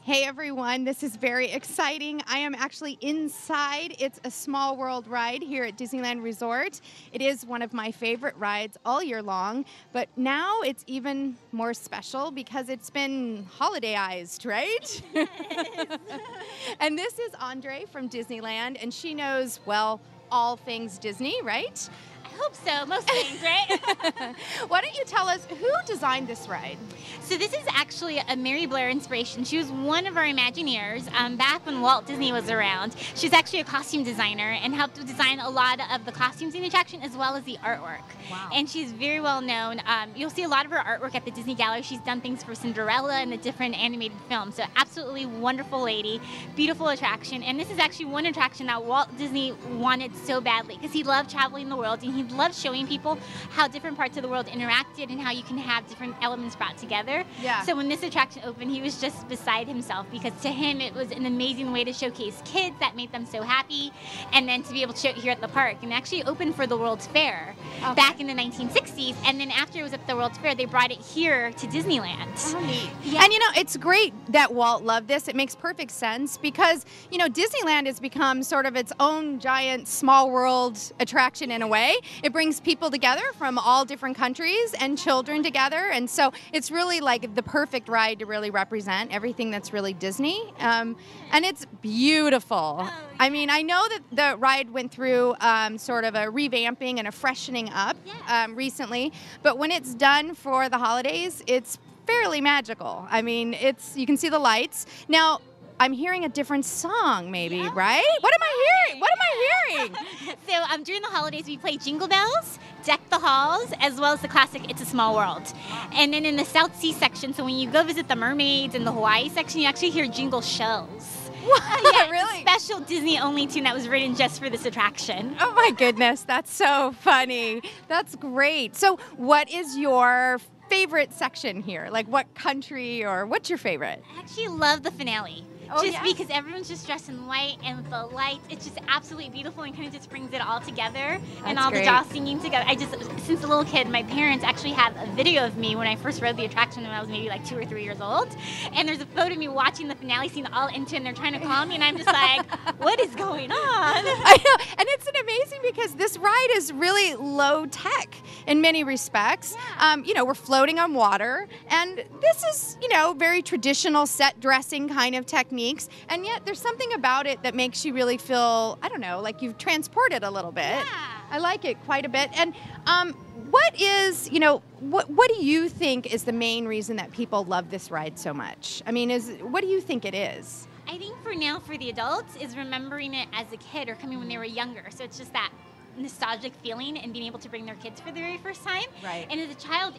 Hey everyone, this is very exciting. I am actually inside. It's a Small World ride here at Disneyland Resort. It is one of my favorite rides all year long, but now it's even more special because it's been holidayized, right? Yes. And this is Andre from Disneyland, and she knows, well, all things Disney, right? I hope so. Most things, right? Why don't you tell us who designed this ride? So this is actually a Mary Blair inspiration. She was one of our Imagineers back when Walt Disney was around. She's actually a costume designer and helped design a lot of the costumes in the attraction as well as the artwork. Wow. And she's very well known. You'll see a lot of her artwork at the Disney Gallery. She's done things for Cinderella and the different animated films. So absolutely wonderful lady, beautiful attraction. And this is actually one attraction that Walt Disney wanted so badly because he loved traveling the world and he loved showing people how different parts of the world interacted and how you can have different elements brought together. Yeah. So when this attraction opened, he was just beside himself because to him it was an amazing way to showcase kids that made them so happy, and then to be able to show it here at the park. And it actually opened for the World's Fair back in the 1960s, and then after it was at the World's Fair, they brought it here to Disneyland. Oh, neat. Yeah. And it's great that Walt loved this. It makes perfect sense because, Disneyland has become sort of its own giant small world attraction in a way. It brings people together from all different countries and children together. And so it's really like the perfect ride to really represent everything that's really Disney. And it's beautiful. Oh, I mean, I know that the ride went through sort of a revamping and a freshening up recently, but when it's done for the holidays, it's fairly magical. I mean, you can see the lights. Now, I'm hearing a different song, maybe, Yeah. right? What am I hearing? What am I hearing? So during the holidays, we play Jingle Bells, Deck the Halls, as well as the classic It's a Small World. And then in the South Sea section, so when you go visit the mermaids and the Hawaii section, you actually hear jingle shells. What? Yeah, Really? Special Disney-only tune that was written just for this attraction. Oh my goodness, that's so funny. That's great. So what is your favorite section here? Like what country or what's your favorite? I actually love the finale. Oh, just yeah? because everyone's just dressed in white and with the lights, it's just absolutely beautiful and kind of just brings it all together and That's all great. the dolls singing together. Since a little kid, my parents actually have a video of me when I first rode the attraction when I was maybe like 2 or 3 years old. And there's a photo of me watching the finale scene all into it and they're trying to call me and I'm just like, what is going on? I know, and it's amazing because this ride is really low tech in many respects. Yeah. We're floating on water, and this is, very traditional set dressing kind of techniques, and yet there's something about it that makes you really feel, I don't know, like you've transported a little bit. Yeah. I like it quite a bit. And what is, what do you think is the main reason that people love this ride so much? I mean, what do you think it is? I think for now, for the adults, is remembering it as a kid or coming when they were younger. So it's just that nostalgic feeling and being able to bring their kids for the very first time. Right. And as a child,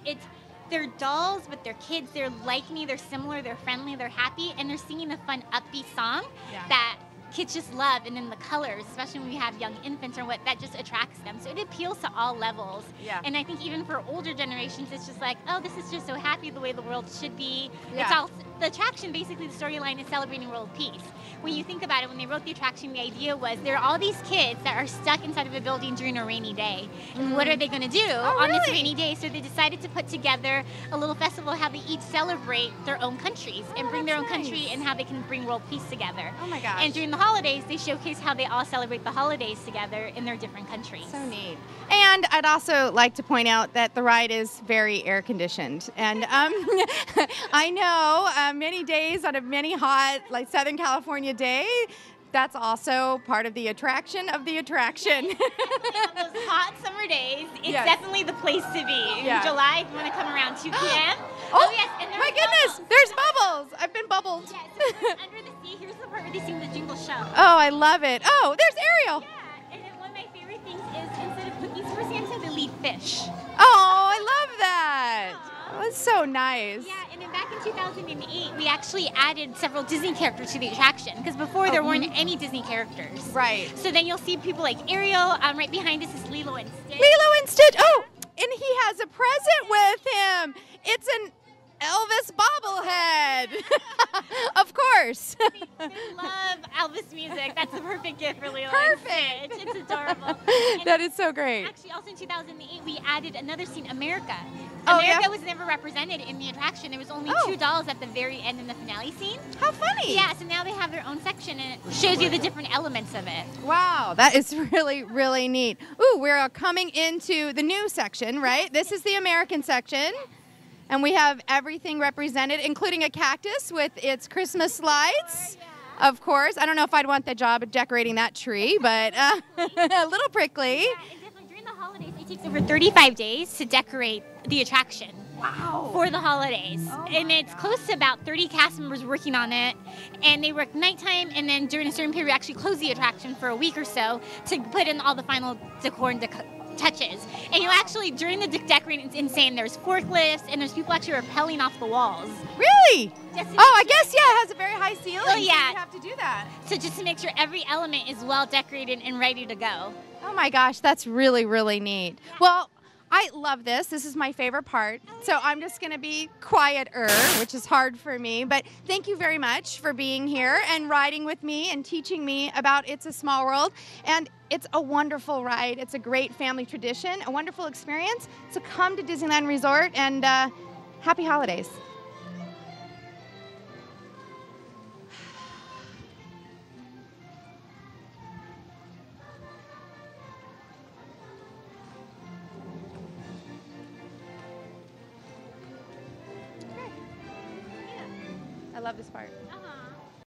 they're dolls, but they're kids. They're like me. They're similar. They're friendly. They're happy. And they're singing a fun, upbeat song that kids just love. And then the colors, especially when we have young infants or what, that just attracts them. So it appeals to all levels. Yeah. And I think even for older generations, it's just like, oh, this is just so happy the way the world should be. Yeah. It's all, the attraction, basically the storyline is celebrating world peace. When you think about it, when they wrote the attraction, the idea was there are all these kids that are stuck inside of a building during a rainy day. And what are they going to do on this really? rainy day? So they decided to put together a little festival how they each celebrate their own countries and bring their own that's country nice. and how they can bring world peace together. Oh my gosh. And during the holidays, they showcase how they all celebrate the holidays together in their different countries. So neat. And I'd also like to point out that the ride is very air conditioned. And I know many days on a many hot, like Southern California day, that's also part of the attraction of the attraction. On those hot summer days, it's Yes. definitely the place to be. Yeah. In July, if you want to come around 2 p.m. Oh, yes, and my goodness, there's bubbles. I've been bubbled. Yeah, so there's under the sea, here's the part where they sing the jingle shell. Oh, I love it. Oh, there's Ariel. Yeah, and then one of my favorite things is instead of cookies for Santa, they leave fish. Oh, I love that. Oh, it's so nice. Yeah, and then back in 2008, we actually added several Disney characters to the attraction because before there weren't any Disney characters. Right. So then you'll see people like Ariel. Right behind us is Lilo and Stitch. Lilo and Stitch. Oh, and he has a present with him. It's an Elvis bobblehead. Of course. They love Elvis music. That's the perfect gift for Lilo Perfect. and Stitch. It's adorable. And That is so great. actually, also in 2008, we added another scene, America. Oh, America yeah? was never represented in the attraction. There was only Oh. 2 dolls at the very end in the finale scene. How funny. Yeah, so now they have their own section and it shows you the different elements of it. Wow, that is really, really neat. Ooh, we're coming into the new section, right? This is the American section. And we have everything represented, including a cactus with its Christmas lights. Of course. I don't know if I'd want the job of decorating that tree, but a little prickly. Yeah, and definitely during the holidays, it takes over 35 days to decorate the attraction. Wow. For the holidays. Oh and my it's close to about 30 cast members working on it. And they work nighttime, and then during a certain period, we actually close the attraction for a week or so to put in all the final decor and touches. And you actually, during the decorating, it's insane. There's forklifts, and there's people actually rappelling off the walls. Really? Just to Oh, I make sure- guess, yeah, it has a very high ceiling. Oh, so yeah. you have to do that. So just to make sure every element is well decorated and ready to go. Oh my gosh, that's really, really neat. Well, I love this. This is my favorite part. So I'm just going to be quieter, which is hard for me. But thank you very much for being here and riding with me and teaching me about It's a Small World. And it's a wonderful ride. It's a great family tradition, a wonderful experience. So come to Disneyland Resort and happy holidays. I love this part. Uh-huh.